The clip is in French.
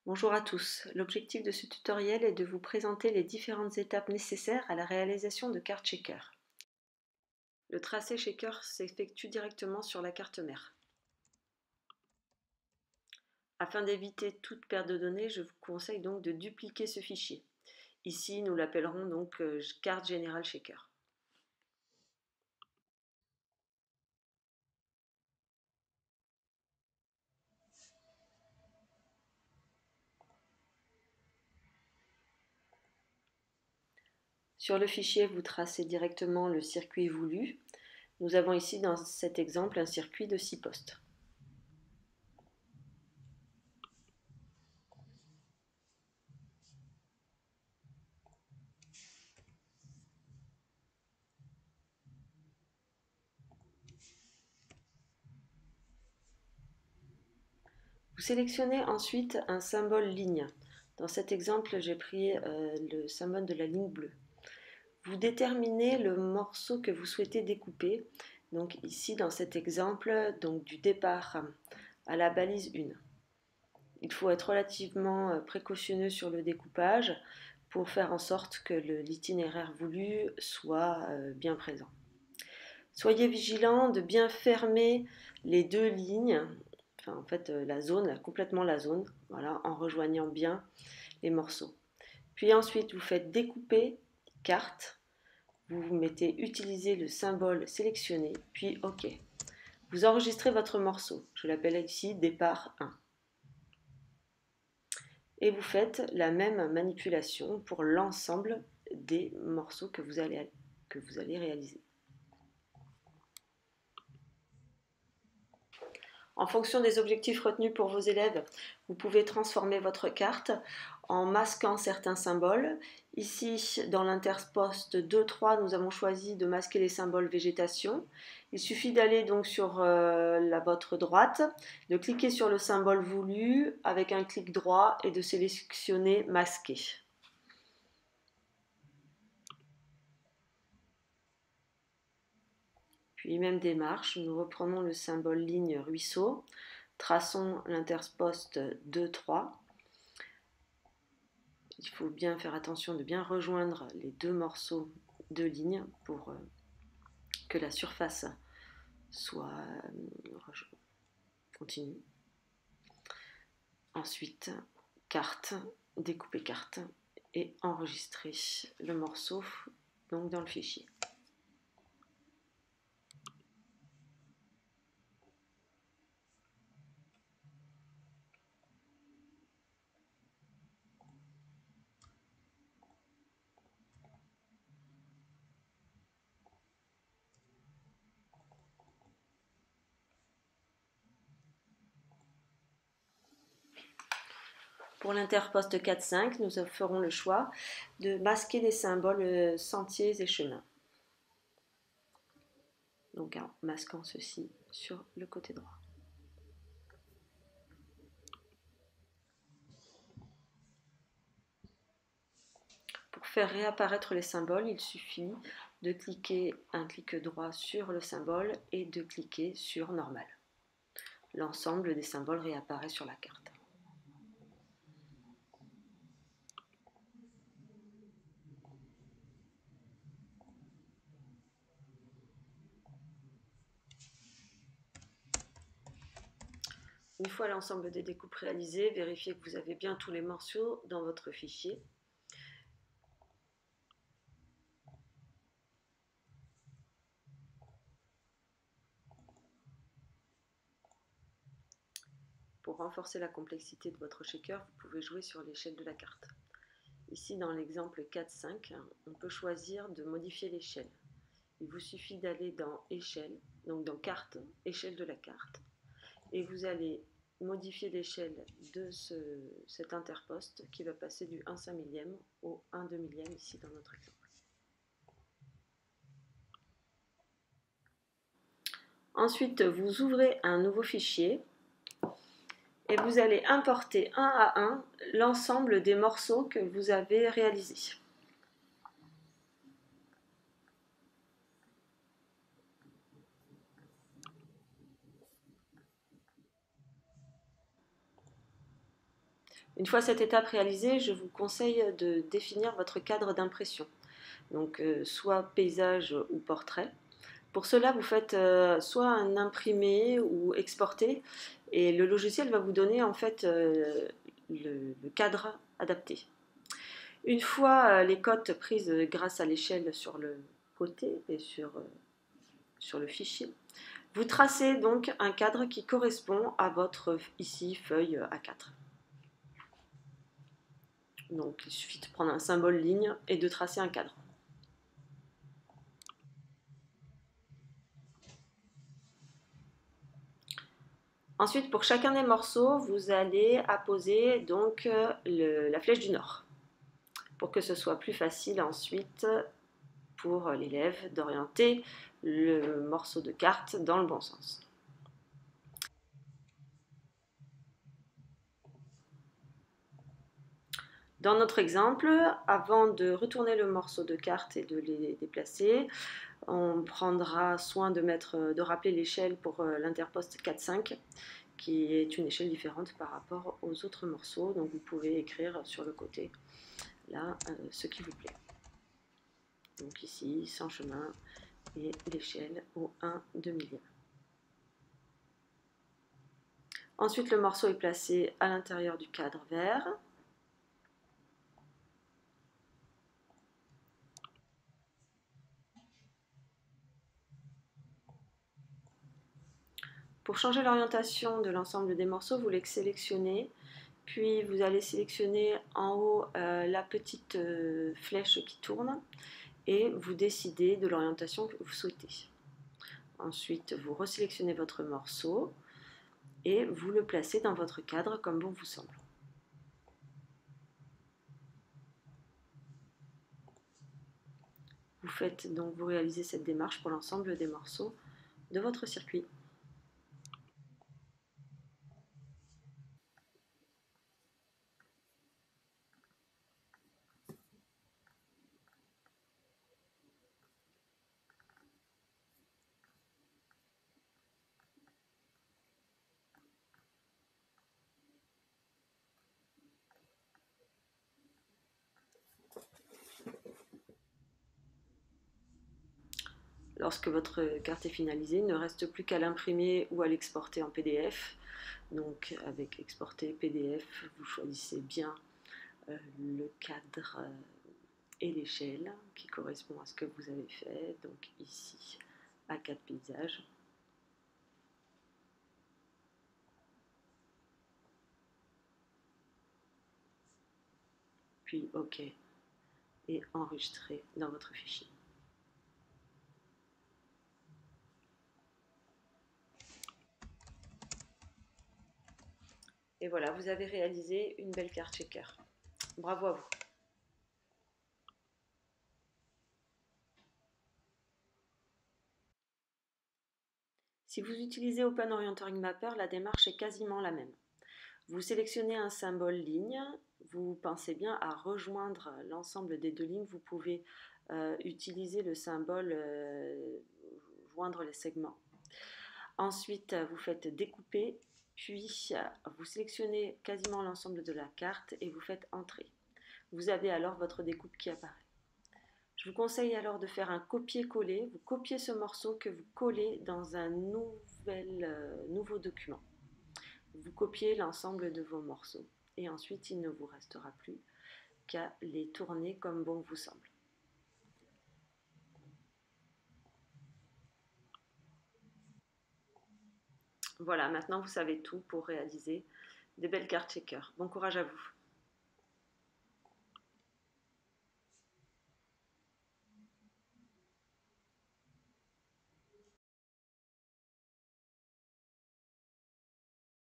Bonjour à tous, l'objectif de ce tutoriel est de vous présenter les différentes étapes nécessaires à la réalisation de cartes shaker. Le tracé shaker s'effectue directement sur la carte mère. Afin d'éviter toute perte de données, je vous conseille donc de dupliquer ce fichier. Ici, nous l'appellerons donc carte générale shaker. Sur le fichier, vous tracez directement le circuit voulu. Nous avons ici dans cet exemple un circuit de 6 postes. Vous sélectionnez ensuite un symbole ligne. Dans cet exemple, j'ai pris le symbole de la ligne bleue. Vous déterminez le morceau que vous souhaitez découper. Donc ici, dans cet exemple, donc du départ à la balise 1. Il faut être relativement précautionneux sur le découpage pour faire en sorte que l'itinéraire voulu soit bien présent. Soyez vigilant de bien fermer les deux lignes, en fait la zone, complètement la zone, voilà, en rejoignant bien les morceaux. Puis ensuite, vous faites découper carte, vous mettez utiliser le symbole sélectionné, puis OK. Vous enregistrez votre morceau, je l'appelle ici départ 1. Et vous faites la même manipulation pour l'ensemble des morceaux que vous allez réaliser. En fonction des objectifs retenus pour vos élèves, vous pouvez transformer votre carte en masquant certains symboles. Ici, dans l'interposte 2-3, nous avons choisi de masquer les symboles végétation. Il suffit d'aller donc sur votre droite, de cliquer sur le symbole voulu avec un clic droit et de sélectionner masquer. Puis même démarche, nous reprenons le symbole ligne ruisseau, traçons l'interposte 2-3. Il faut bien faire attention de bien rejoindre les deux morceaux de ligne pour que la surface soit continue. Ensuite, carte, découper carte et enregistrer le morceau donc dans le fichier. Pour l'interposte 4-5, nous ferons le choix de masquer les symboles sentiers et chemins. Donc en masquant ceci sur le côté droit. Pour faire réapparaître les symboles, il suffit de cliquer un clic droit sur le symbole et de cliquer sur normal. L'ensemble des symboles réapparaît sur la carte. Une fois l'ensemble des découpes réalisées, vérifiez que vous avez bien tous les morceaux dans votre fichier. Pour renforcer la complexité de votre shaker, vous pouvez jouer sur l'échelle de la carte. Ici, dans l'exemple 4-5, on peut choisir de modifier l'échelle. Il vous suffit d'aller dans Échelle, donc dans Carte, Échelle de la carte, et vous allez modifier l'échelle de cet interposte qui va passer du 1/5000e au 1/2000e ici dans notre exemple. Ensuite, vous ouvrez un nouveau fichier et vous allez importer un à un l'ensemble des morceaux que vous avez réalisés. Une fois cette étape réalisée, je vous conseille de définir votre cadre d'impression, donc soit paysage ou portrait. Pour cela, vous faites soit un imprimé ou exporté, et le logiciel va vous donner en fait le cadre adapté. Une fois les cotes prises grâce à l'échelle sur le côté et sur le fichier, vous tracez donc un cadre qui correspond à votre ici feuille A4. Donc il suffit de prendre un symbole ligne et de tracer un cadre. Ensuite, pour chacun des morceaux, vous allez apposer donc la flèche du nord pour que ce soit plus facile ensuite pour l'élève d'orienter le morceau de carte dans le bon sens. Dans notre exemple, avant de retourner le morceau de carte et de les déplacer, on prendra soin de rappeler l'échelle pour l'interposte 4-5, qui est une échelle différente par rapport aux autres morceaux. Donc vous pouvez écrire sur le côté là ce qui vous plaît. Donc ici, sans chemin et l'échelle au 1 demi-lième. Ensuite, le morceau est placé à l'intérieur du cadre vert. Pour changer l'orientation de l'ensemble des morceaux, vous les sélectionnez, puis vous allez sélectionner en haut la petite flèche qui tourne et vous décidez de l'orientation que vous souhaitez. Ensuite, vous resélectionnez votre morceau et vous le placez dans votre cadre comme bon vous semble. Vous réalisez cette démarche pour l'ensemble des morceaux de votre circuit. Lorsque votre carte est finalisée, il ne reste plus qu'à l'imprimer ou à l'exporter en PDF. Donc avec exporter PDF, vous choisissez bien le cadre et l'échelle qui correspond à ce que vous avez fait. Donc ici, A4 paysage. Puis OK et enregistrer dans votre fichier. Et voilà, vous avez réalisé une belle carte checker. Bravo à vous. Si vous utilisez Open Orienteering Mapper, la démarche est quasiment la même. Vous sélectionnez un symbole ligne, vous pensez bien à rejoindre l'ensemble des deux lignes, vous pouvez utiliser le symbole joindre les segments. Ensuite, vous faites découper, puis vous sélectionnez quasiment l'ensemble de la carte et vous faites entrer. Vous avez alors votre découpe qui apparaît. Je vous conseille alors de faire un copier-coller. Vous copiez ce morceau que vous collez dans un nouveau document. Vous copiez l'ensemble de vos morceaux et ensuite il ne vous restera plus qu'à les tourner comme bon vous semble. Voilà, maintenant vous savez tout pour réaliser des belles cartes checker. Bon courage à vous.